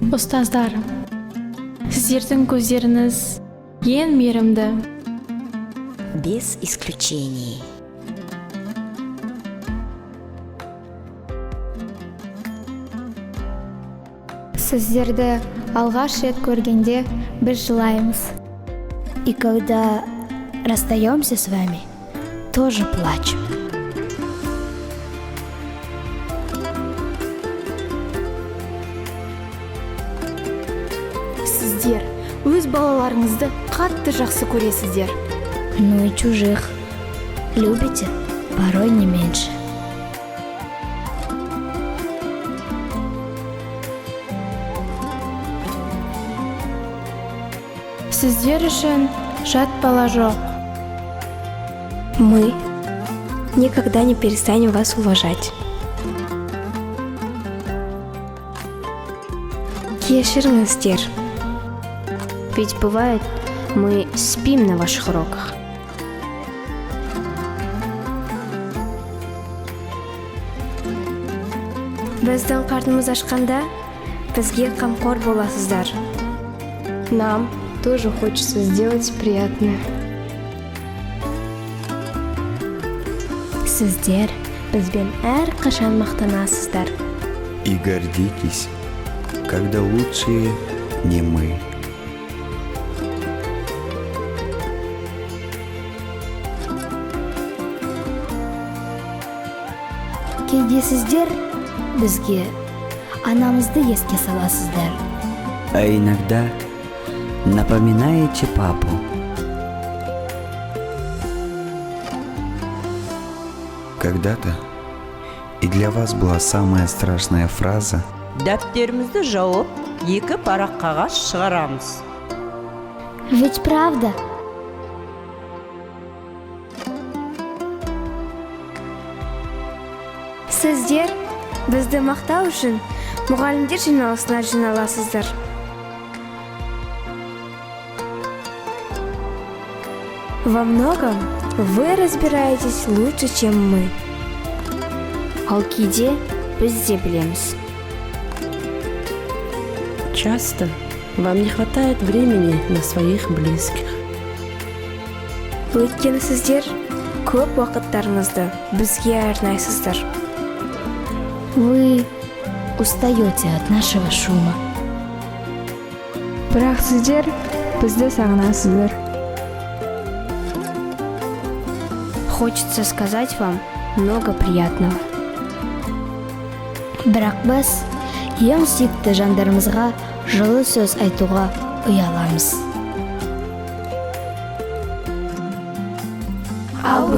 Ұстаздар, сіздердің көздеріңіз ең мейірімді. Без исключений. Сіздерді алғаш рет көргенде біз жылаймыз. И когда расстаемся с вами, тоже плачем. Сіздер өз балаларыңызды қатты жақсы көресіздер. Ну и чужих. Любите? Порой не меньше. Сіздер үшін жат бала жоқ. Мы никогда не перестанем вас уважать. Кешіріңіздер. Ведь бывает, мы спим на ваших уроках. Біздің қарнымыз ашқанда, бізге қамқор боласыздар. Нам тоже хочется сделать приятное. Сіздер бізбен әрқашан мақтанасыздар. И гордитесь, когда лучшие не мы. Кейде сіздер бізге анамызды еске саласыздар. А иногда напоминаете папу. Когда-то и для вас была самая страшная фраза Дәптерімізді жауып, 2 парақ қағаз шығарамыз. Ведь правда? Сіздер бізді мақтау үшін мұғалімдер жиналысына жиналасыздар. Во многом вы разбираетесь лучше, чем мы. Ал кейде біз де білеміз. Часто вам не хватает времени на своих близких. Өйткені сіздер көп уақыттарыңызды бізге арнайсыздар. Вы устаете от нашего шума. Бірақ сіздер бізді сағынасыздар. Хочется сказать вам много приятного. Бірақ біз ең сүйікті жандарымызға жылы сөз айтуға ұяламыз. Ал